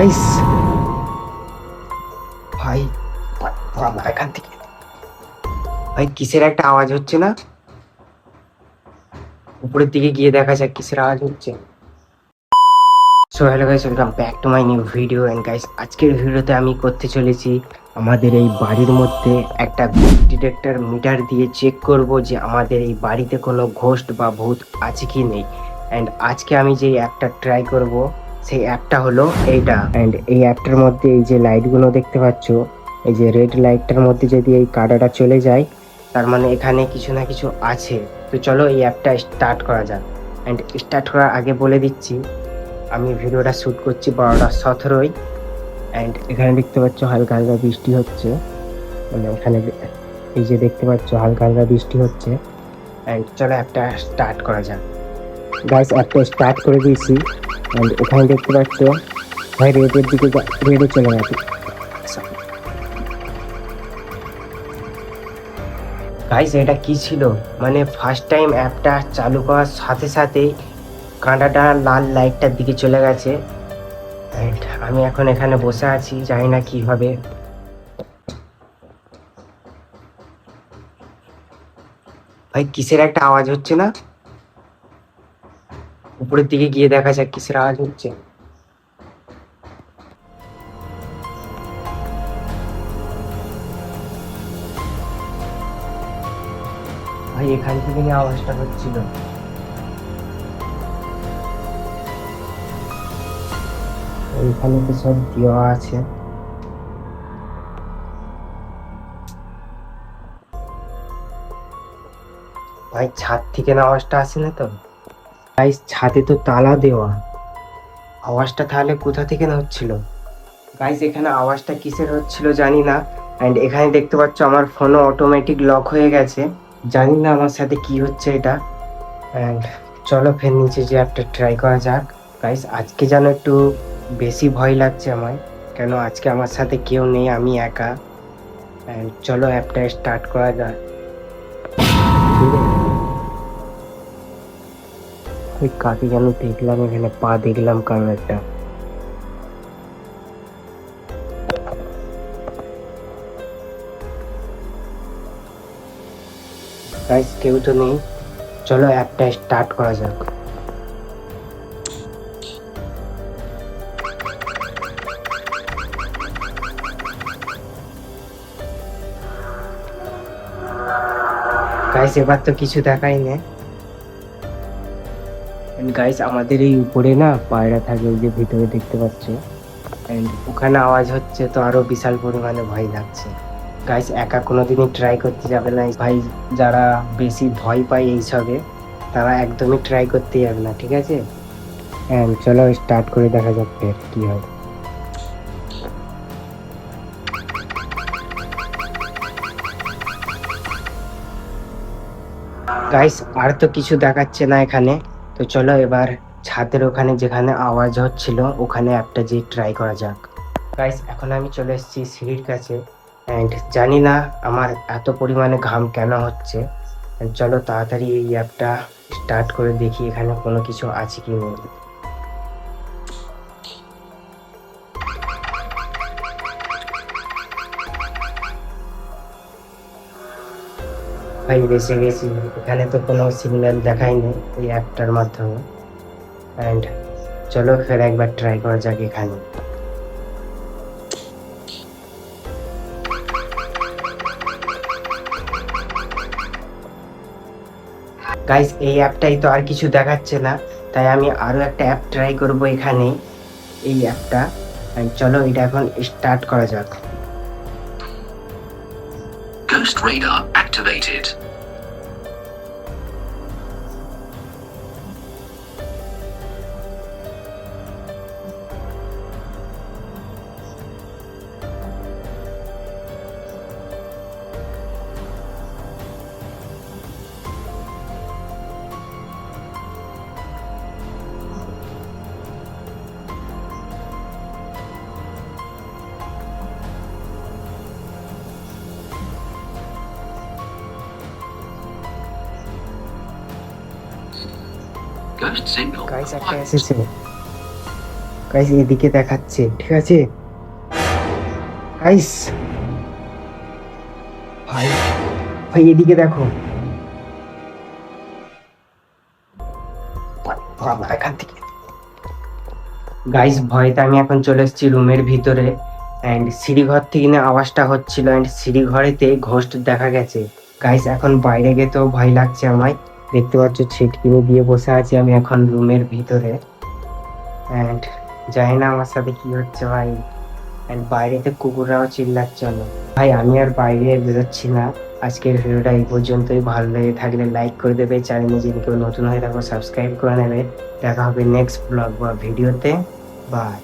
Guys ভাই এখান থেকে ভাই কিসের একটা আওয়াজ হচ্ছে না? উপরের দিকে গিয়ে দেখা যাক কিসের আওয়াজ হচ্ছে। So hello guys, welcome back to my new video. And guys, আজকের ভিডিওতে আমি করতে চলেছি আমাদের এই বাড়ির মধ্যে একটা ঘোস্ট ডিটেক্টর মিটার দিয়ে চেক করব যে আমাদের এই বাড়িতে কোনো ঘোস্ট বা ভূত আছে কি নেই। অ্যান্ড আজকে আমি যে অ্যাপটা ট্রাই করব সেই অ্যাপটা হলো এইটা। অ্যান্ড এই অ্যাপটার মধ্যে এই যে লাইটগুলো দেখতে পাচ্ছ, এই যে রেড লাইটটার মধ্যে যদি এই কাঁটাটা চলে যায় তার মানে এখানে কিছু না কিছু আছে। তো চলো এই অ্যাপটা স্টার্ট করা যাক। অ্যান্ড স্টার্ট করার আগে বলে দিচ্ছি, আমি ভিডিওটা শ্যুট করছি 12:17। অ্যান্ড এখানে দেখতে পাচ্ছ হালকা হালকা বৃষ্টি হচ্ছে, মানে এখানে এই যে দেখতে পাচ্ছ হালকা হালকা বৃষ্টি হচ্ছে। অ্যান্ড চলো অ্যাপটা স্টার্ট করা যাক। গাইস, অ্যাপটা স্টার্ট করে দিয়েছি। অ্যান্ড এখানে দেখতে পাচ্ছ ভাই রেডের দিকে রেডে চলে গেছে। গাইস, এটা কি ছিল, মানে ফার্স্ট টাইম অ্যাপটা চালু করার সাথে সাথেই কাঁটাটা লাল লাইটটার দিকে চলে গেছে। And আমি এখন এখানে বসে আছি, জানি না কি হবে। ভাই কিসের একটা আওয়াজ হচ্ছে না? উপরের দিকে গিয়ে দেখা যাক কিসের আওয়াজ হচ্ছে। ভাই এখান থেকে নিয়ে আওয়াজটা হচ্ছিল। এইখানে তো সব দেওয়া আছে। ভাই ছাদ থেকে না আওয়াজটা আসে না তো? ভাই ছাদে তো তালা দেওয়া, আওয়াজটা তাহলে কোথা থেকে না হচ্ছিল? গাইস, এখানে আওয়াজটা কিসের হচ্ছিল জানি না। অ্যান্ড এখানে দেখতে পাচ্ছ আমার ফোনও অটোমেটিক লক হয়ে গেছে, জানি না আমার সাথে কি হচ্ছে এটা। অ্যান্ড চলো ফের নিচে যে অ্যাপটা ট্রাই করা যাক। গাইস, আজকে যেন একটু বেশি ভয় লাগছে আমার, কেন আজকে আমার সাথে কেউ নেই, আমি একা। অ্যান্ড চলো অ্যাপটা স্টার্ট করা যাক। ওই কাকে যেন দেখলাম, এখানে পা দেখলাম কারো একটা। গাইস, কেউ তো নেই, চলো অ্যাপটা স্টার্ট করা যাক। গাইস, এবার তো কিছু দেখাই না। গাইস, আমাদের এই উপরে না পায়রা থাকে, ওই যে ভিতরে দেখতে পাচ্ছ। এন্ড ওখানে আওয়াজ হচ্ছে, তো আরো বিশাল পরিমাণে ভয় লাগছে। গাইস, একা কোনোদিনই ট্রাই করতে যাবে না ভাই। যারা বেশি ভয় পায় এইসবে, তারা একদমই ট্রাই করতে যাবে না, ঠিক আছে? এন্ড চলো স্টার্ট করে দেখা যাক ফের কি হয়। গাইস, আর তো কিছু দেখাচ্ছে না এখানে। তো চলো এবার ছাদের ওখানে যেখানে আওয়াজ হচ্ছিল ওখানে একটা যে ট্রাই করা যাক। গাইস, এখন আমি চলে এসেছি সিঁড়ির কাছে। অ্যান্ড জানি না আমার এত পরিমাণে ঘাম কেন হচ্ছে। And চলো তাড়াতাড়ি এই অ্যাপটা স্টার্ট করে দেখি এখানে কোনো কিছু আছে কি নেই। ভাই বেঁচে গেছি, এখানে তো কোনো সিগন্যাল দেখাই নেই এই অ্যাপটার মাধ্যমে। অ্যান্ড চলো ফের একবার ট্রাই করা যাক এখানে। গাইস, এই অ্যাপটাই তো আর কিছু দেখাচ্ছে না, তাই আমি আরো একটা অ্যাপ ট্রাই করব এখানে, এই অ্যাপটা। And চলো এটা এখন স্টার্ট করা যাক। Ghost radar activated. Ghost signal guys, একটা acquired. এসেছে। গাইস এদিকে দেখাচ্ছে, ঠিক আছে গাইস। ভাই ভাই এদিকে দেখো, বাবা, এখান থেকে গাইস ভয়তে আমি এখন চলে এসেছি রুমের ভিতরে। অ্যান্ড সিঁড়িঘর থেকে না আওয়াজটা হচ্ছিল, অ্যান্ড সিঁড়িঘরেতে ঘোস্ট দেখা গেছে। গাইস এখন বাইরে গেতেও ভয় লাগছে আমায়। দেখতে পাচ্ছ ছিটকিনি দিয়ে বসে আছি আমি এখন রুমের ভিতরে। অ্যান্ড জানি না আমার সাথে কি হচ্ছে ভাই। অ্যান্ড বাইরেতে কুকুররাও চিল্লাচ্ছে অনেক। ভাই আমি আর বাইরে বেরোচ্ছি না। আজকের ভিডিওটা এই পর্যন্তই। ভালো লেগে থাকলে লাইক করে দেবে, চ্যানেলে যদি কেউ নতুন হয়ে থাকো সাবস্ক্রাইব করে নেবে। দেখা হবে নেক্সট ব্লগ বা ভিডিওতে। বাই।